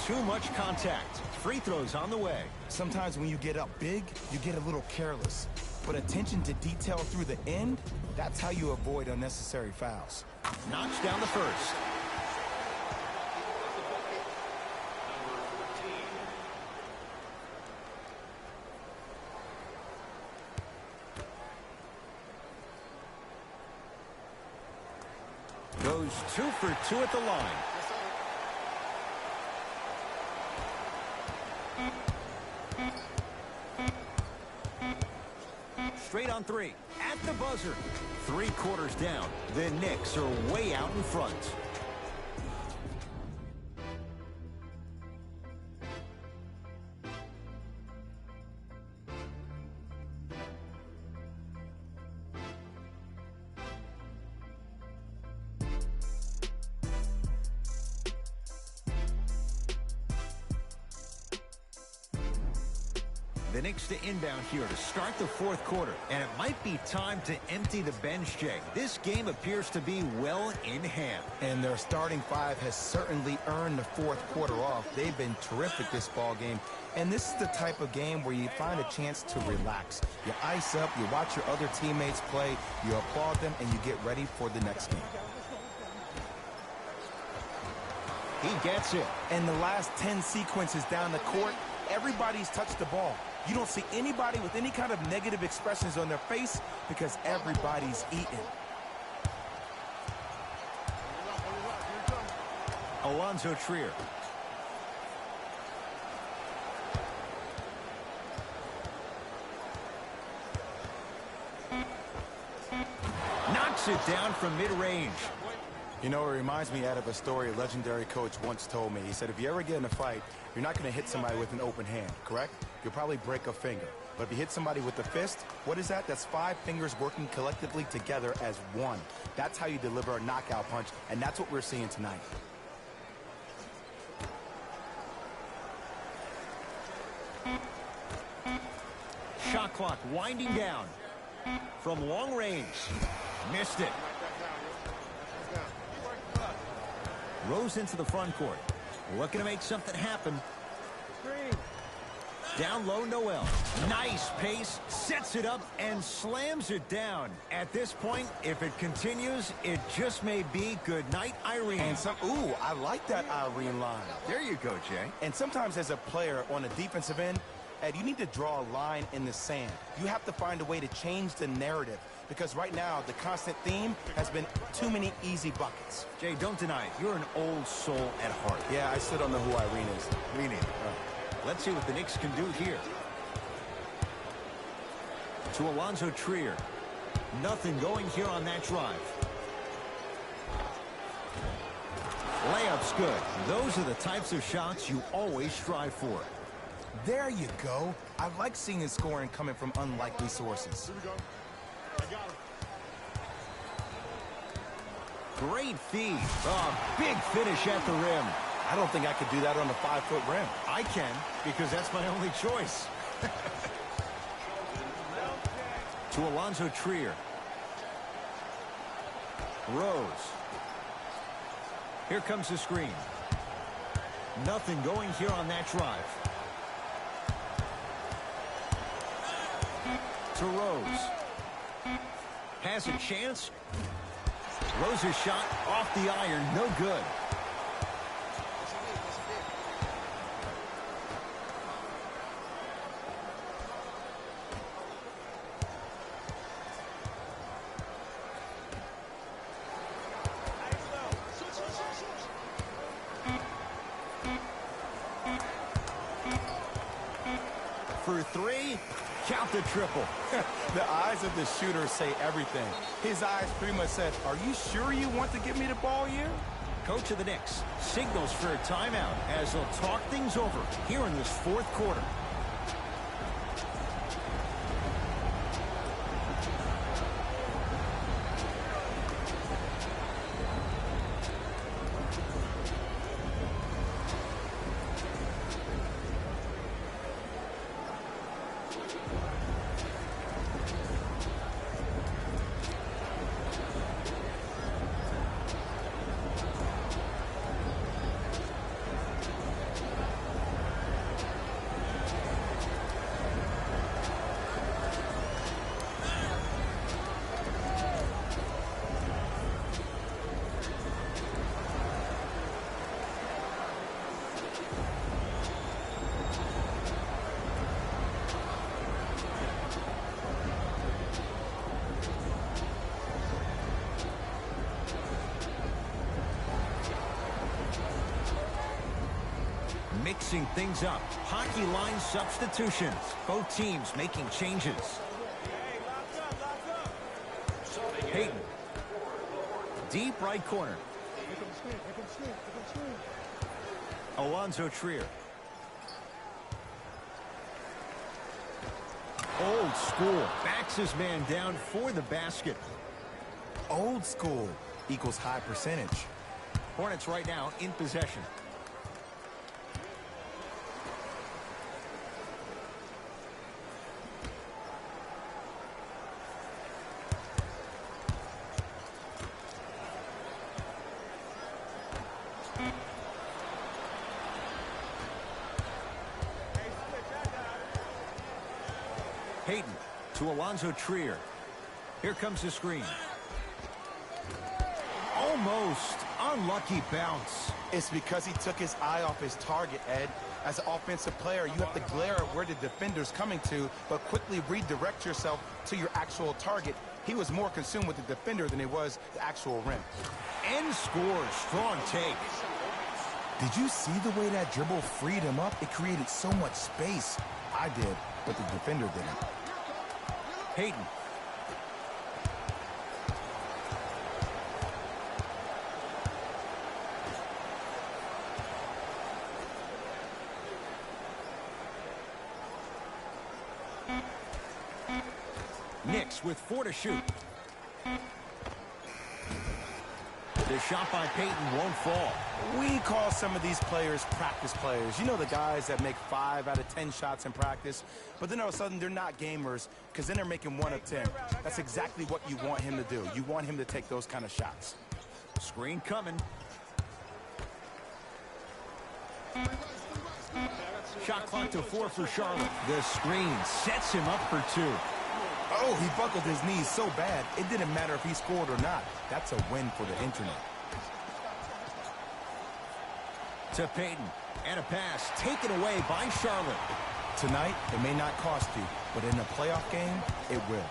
Too much contact. Free throws on the way. Sometimes when you get up big, you get a little careless. But attention to detail through the end, that's how you avoid unnecessary fouls. Knocks down the first. Goes 2 for 2 at the line. Straight on three. At the buzzer. 3 quarters down. The Knicks are way out in front. The Knicks to inbound here to start the fourth quarter. And it might be time to empty the bench, Jay. This game appears to be well in hand. And their starting five has certainly earned the fourth quarter off. They've been terrific this ball game. And this is the type of game where you find a chance to relax. You ice up, you watch your other teammates play, you applaud them, and you get ready for the next game. He gets it. And the last 10 sequences down the court, everybody's touched the ball. You don't see anybody with any kind of negative expressions on their face because everybody's eating. Alonzo Trier. Knocks it down from mid-range. You know, it reminds me out of a story a legendary coach once told me. He said, if you ever get in a fight, you're not going to hit somebody with an open hand, correct? You'll probably break a finger. But if you hit somebody with a fist, what is that? That's 5 fingers working collectively together as one. That's how you deliver a knockout punch, and that's what we're seeing tonight. Shot clock winding down. From long range. Missed it. Rose into the front court. Looking to make something happen. Down low, Noel. Nice pace. Sets it up and slams it down. At this point, if it continues, it just may be good night, Irene. And ooh, I like that Irene line. There you go, Jay. And sometimes as a player on the defensive end, Ed, you need to draw a line in the sand. You have to find a way to change the narrative. Because right now, the constant theme has been too many easy buckets. Jay, don't deny it. You're an old soul at heart. Yeah, I still don't know who Irene is. Me neither. Let's see what the Knicks can do here. To Alonzo Trier. Nothing going here on that drive. Layup's good. Those are the types of shots you always strive for. There you go. I like seeing his scoring coming from unlikely sources. Here we go. I got him. Great feed. Oh, big finish at the rim. I don't think I could do that on a 5-foot rim. I can, because that's my only choice. To Alonzo Trier. Rose. Here comes the screen. Nothing going here on that drive. To Rose. Has a chance. Rose's shot off the iron, no good. For 3, count the triple. The eyes of the shooter say everything. His eyes pretty much said, are you sure you want to give me the ball here? Coach of the Knicks signals for a timeout as they'll talk things over here in this fourth quarter. Mixing things up. Hockey line substitutions. Both teams making changes. Payton. Deep right corner. Alonzo Trier. Old school. Backs his man down for the basket. Old school equals high percentage. Hornets right now in possession. to Alonzo Trier. Here comes the screen. Almost unlucky bounce. It's because he took his eye off his target, Ed. As an offensive player, you have to glare at where the defender's coming to, but quickly redirect yourself to your actual target. He was more consumed with the defender than he was the actual rim. And scores. Strong take. Did you see the way that dribble freed him up? It created so much space. I did, but the defender didn't. Payton. Knicks with 4 to shoot. The shot by Payton won't fall. We call some of these players practice players. You know, the guys that make 5 out of 10 shots in practice, but then all of a sudden they're not gamers because then they're making 1 of 10. That's exactly what you want him to do. You want him to take those kind of shots. Screen coming. Shot clock to 4 for Charlotte. The screen sets him up for 2. Oh, he buckled his knees so bad, it didn't matter if he scored or not. That's a win for the internet. To Payton. And a pass taken away by Charlotte. Tonight, it may not cost you, but in a playoff game, it will.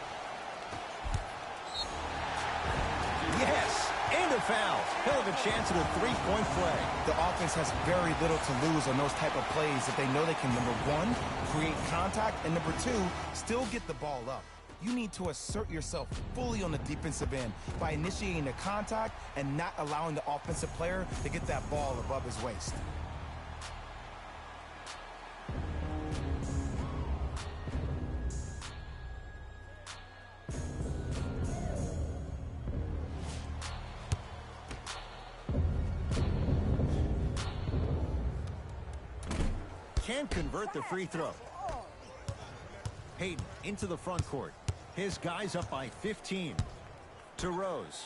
Yes, and a foul. He'll have a chance at a 3-point play. The offense has very little to lose on those type of plays if they know they can, number 1, create contact, and number 2, still get the ball up. You need to assert yourself fully on the defensive end by initiating the contact and not allowing the offensive player to get that ball above his waist. Can't convert the free throw. Payton into the front court. His guys up by 15. To Rose.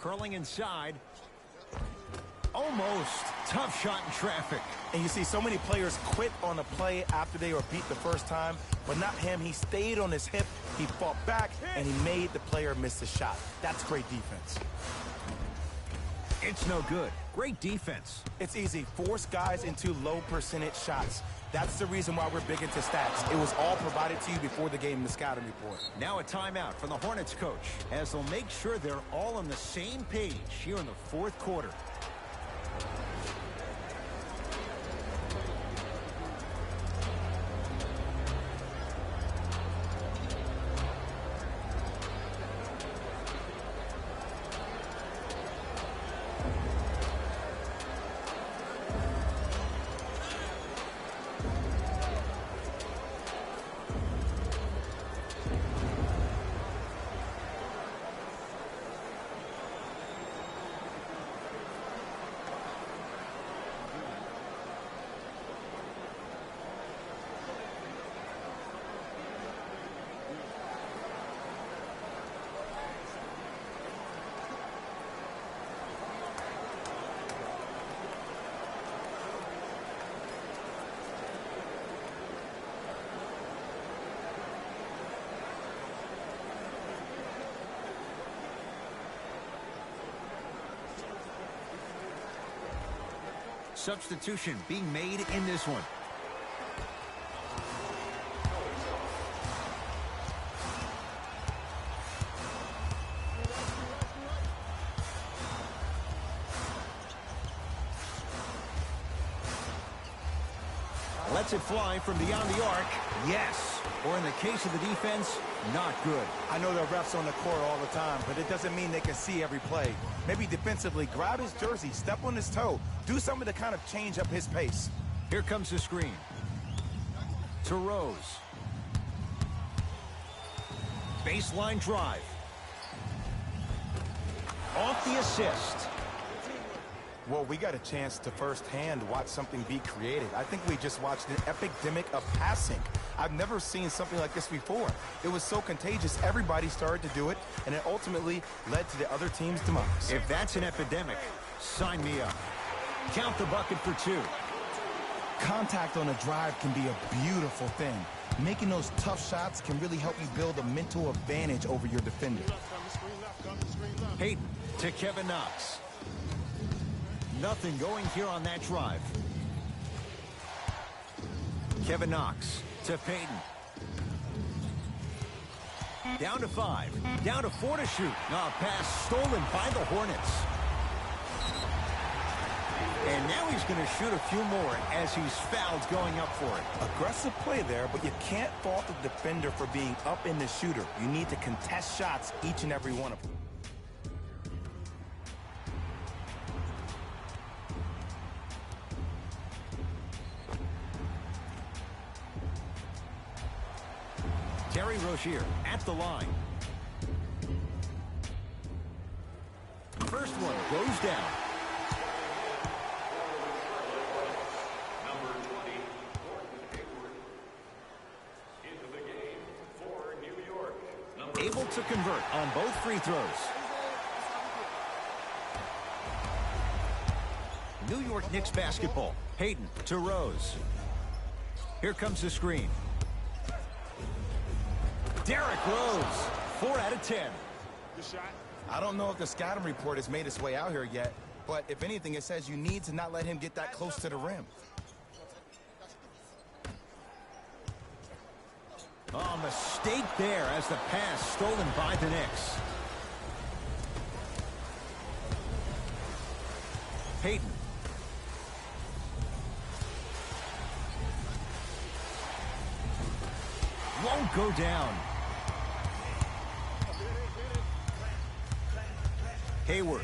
Curling inside. Almost. Tough shot in traffic. And you see so many players quit on a play after they were beat the first time, but not him. He stayed on his hip, he fought back, and he made the player miss the shot. That's great defense. It's no good. Great defense. It's easy. Force guys into low percentage shots. That's the reason why we're big into stats. It was all provided to you before the game in the scouting report. Now a timeout from the Hornets coach as they'll make sure they're all on the same page here in the 4th quarter. Substitution being made in this one. Lets it fly from beyond the arc. Yes. Or in the case of the defense, not good. I know there are refs on the court all the time, but it doesn't mean they can see every play. Maybe defensively, grab his jersey, step on his toe, do something to kind of change up his pace. Here comes the screen. To Rose. Baseline drive. Off the assist. Well, we got a chance to firsthand watch something be created. I think we just watched an epidemic of passing. I've never seen something like this before. It was so contagious, everybody started to do it, and it ultimately led to the other team's demise. If that's an epidemic, sign me up. Count the bucket for 2. Contact on a drive can be a beautiful thing. Making those tough shots can really help you build a mental advantage over your defender. Payton to Kevin Knox. Nothing going here on that drive. Kevin Knox to Payton. Down to 5. Down to 4 to shoot. Pass stolen by the Hornets. And now he's going to shoot a few more as he's fouled going up for it. Aggressive play there, but you can't fault the defender for being up in the shooter. You need to contest shots, each and every one of them. Terry Rozier at the line. First one goes down. Number 20, Gordon Hayward. Into the game for New York. Able to convert on both free throws. New York Knicks basketball. Payton to Rose. Here comes the screen. Derrick Rose, 4 out of 10. I don't know if the scouting report has made its way out here yet, but if anything, it says you need to not let him get that close to the rim. Oh, mistake there as the pass stolen by the Knicks. Payton. Won't go down. Hayward.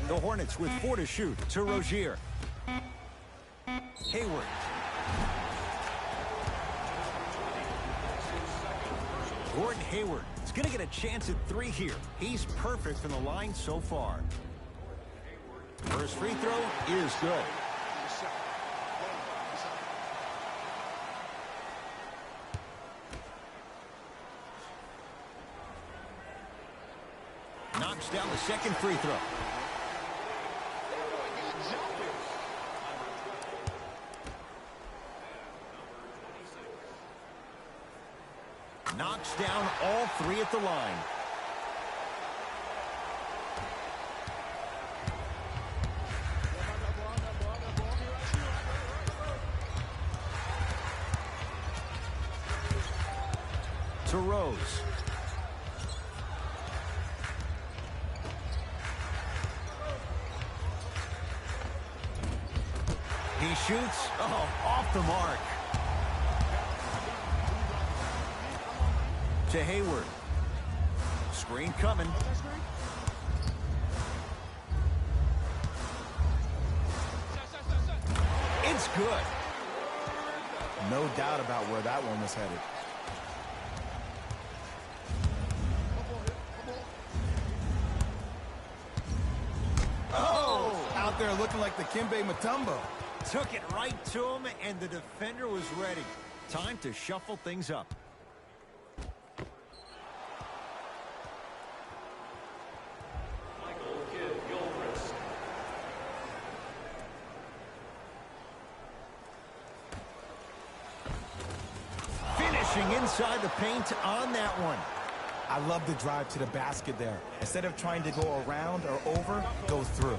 The Hornets with 4 to shoot to Rozier. Hayward. Gordon Hayward is going to get a chance at 3 here. He's perfect from the line so far. First free throw is good. Knocks down the second free throw. Knocks down all 3 at the line. To Rose. He shoots. Oh, off the mark. To Hayward. Screen coming. It's good. No doubt about where that one was headed. Oh! Out there looking like the Kimbe Mutombo. Took it right to him, and the defender was ready. Time to shuffle things up. Finishing inside the paint on that one. I love the drive to the basket there. Instead of trying to go around or over, go through.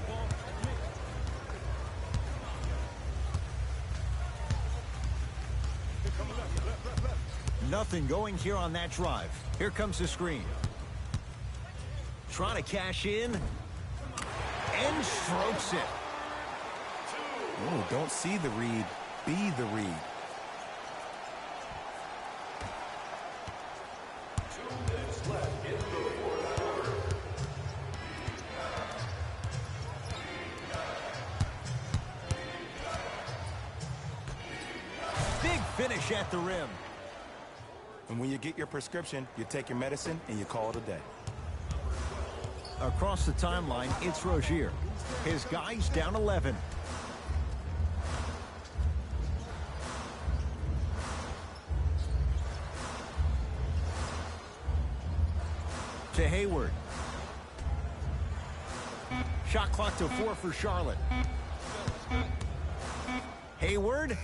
Nothing going here on that drive. Here comes the screen. Trying to cash in. And strokes it. Oh, don't see the read. Be the read. Big finish at the rim. And when you get your prescription, you take your medicine and you call it a day. Across the timeline, it's Rozier. His guy's down 11. To Hayward. Shot clock to 4 for Charlotte. Hayward.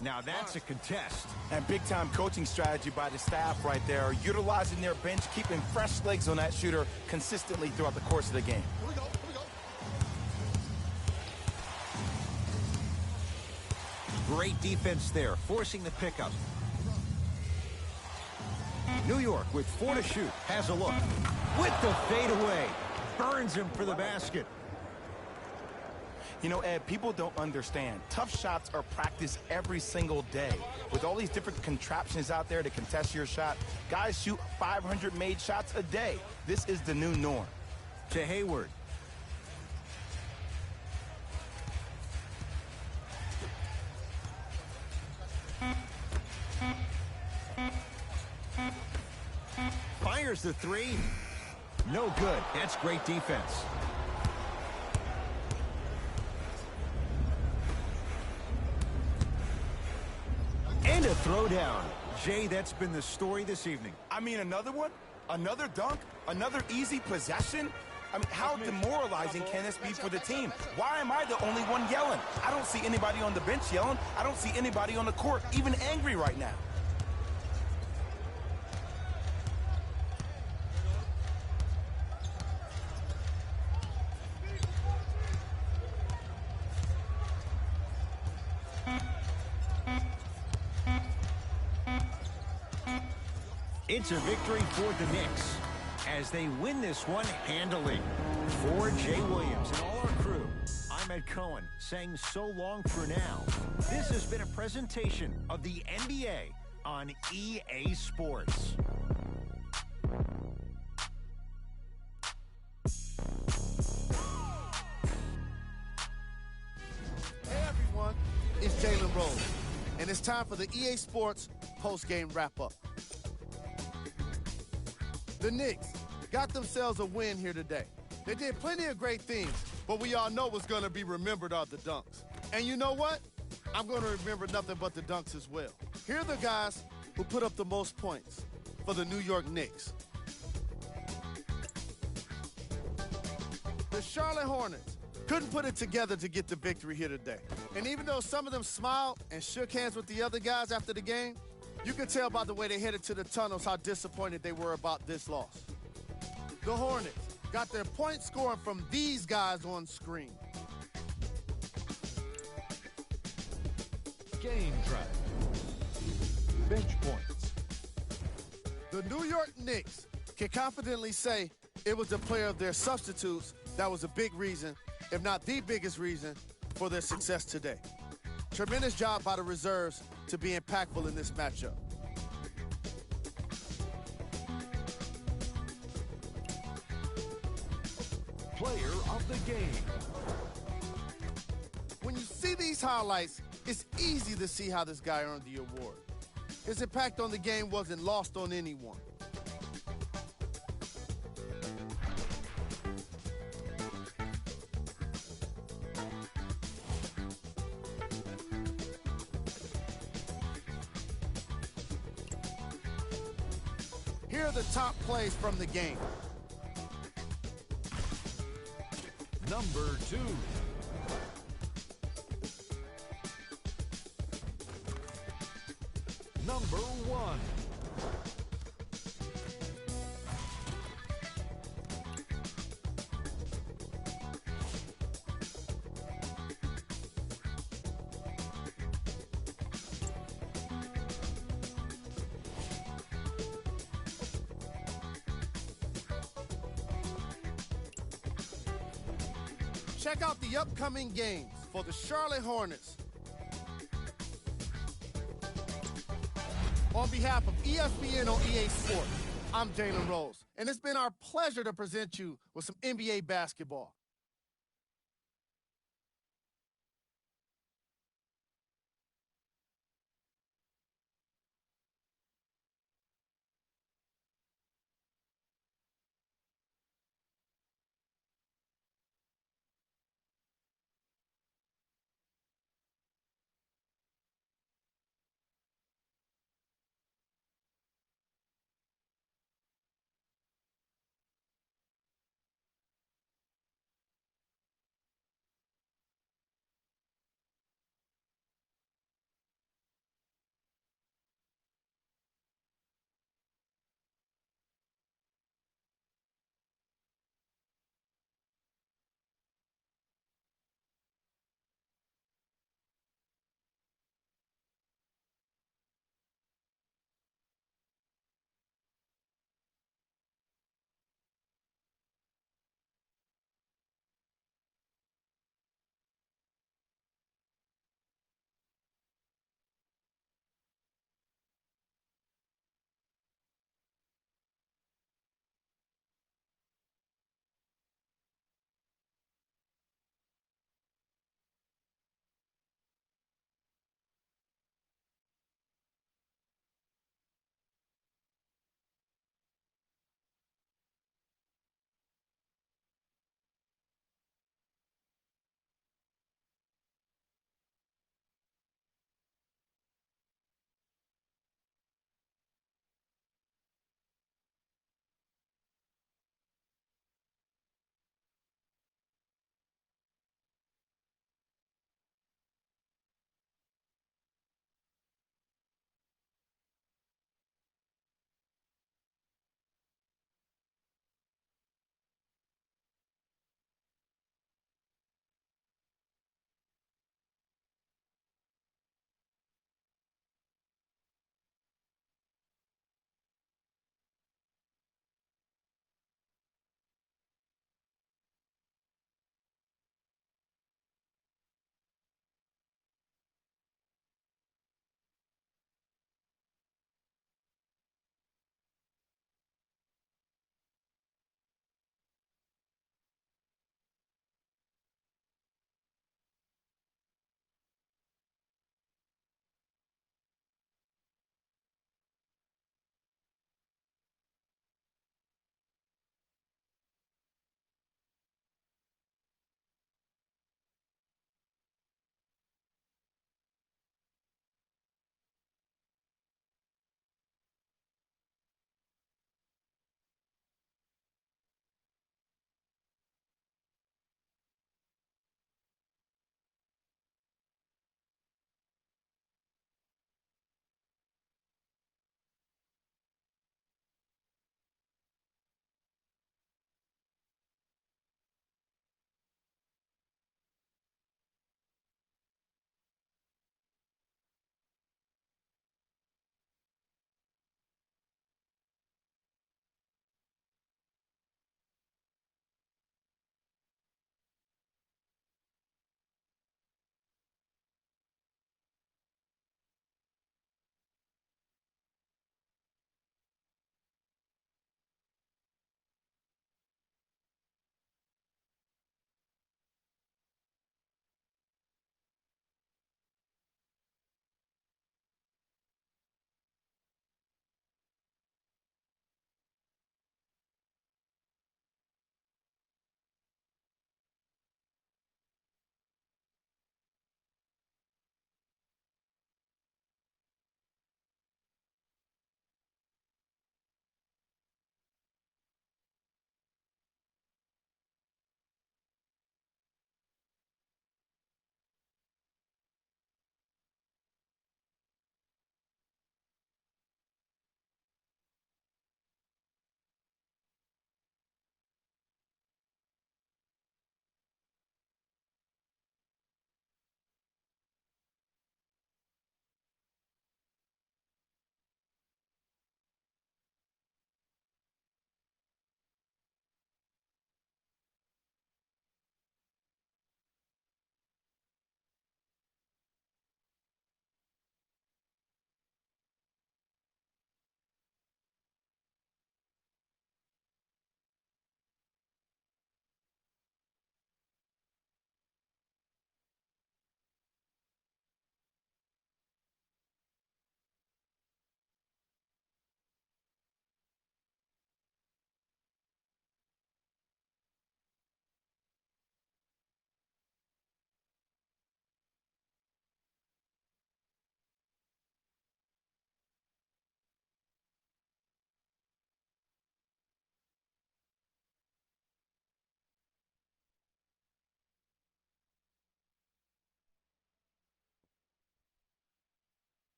Now that's a contest. And big-time coaching strategy by the staff right there, utilizing their bench, keeping fresh legs on that shooter consistently throughout the course of the game. Here we go. Great defense there, forcing the pickup. New York with 4 to shoot. Has a look. With the fadeaway. Burns him for the basket. You know, Ed, people don't understand. Tough shots are practiced every single day. With all these different contraptions out there to contest your shot, guys shoot 500 made shots a day. This is the new norm. To Hayward. Fires the 3. No good. That's great defense. And a throwdown. Jay, that's been the story this evening. I mean, another one? Another dunk? Another easy possession? I mean, how demoralizing can this be for the team? Why am I the only one yelling? I don't see anybody on the bench yelling. I don't see anybody on the court even angry right now. It's a victory for the Knicks as they win this one handily. For Jay Williams and all our crew, I'm Ed Cohen saying so long for now. This has been a presentation of the NBA on EA Sports. Hey everyone, it's Jalen Rose, and it's time for the EA Sports post-game wrap-up. The Knicks got themselves a win here today. They did plenty of great things, but we all know what's going to be remembered are the dunks. And you know what? I'm going to remember nothing but the dunks as well. Here are the guys who put up the most points for the New York Knicks. The Charlotte Hornets couldn't put it together to get the victory here today. And even though some of them smiled and shook hands with the other guys after the game, you could tell by the way they headed to the tunnels how disappointed they were about this loss. The Hornets got their point scoring from these guys on screen. Game drive. Bench points. The New York Knicks can confidently say it was the player of their substitutes that was a big reason, if not the biggest reason, for their success today. Tremendous job by the reserves to be impactful in this matchup. Player of the game. When you see these highlights, it's easy to see how this guy earned the award. His impact on the game wasn't lost on anyone. Here are the top plays from the game. Number 2. Number 1. Check out the upcoming games for the Charlotte Hornets. On behalf of ESPN on EA Sports, I'm Jalen Rose, and it's been our pleasure to present you with some NBA basketball.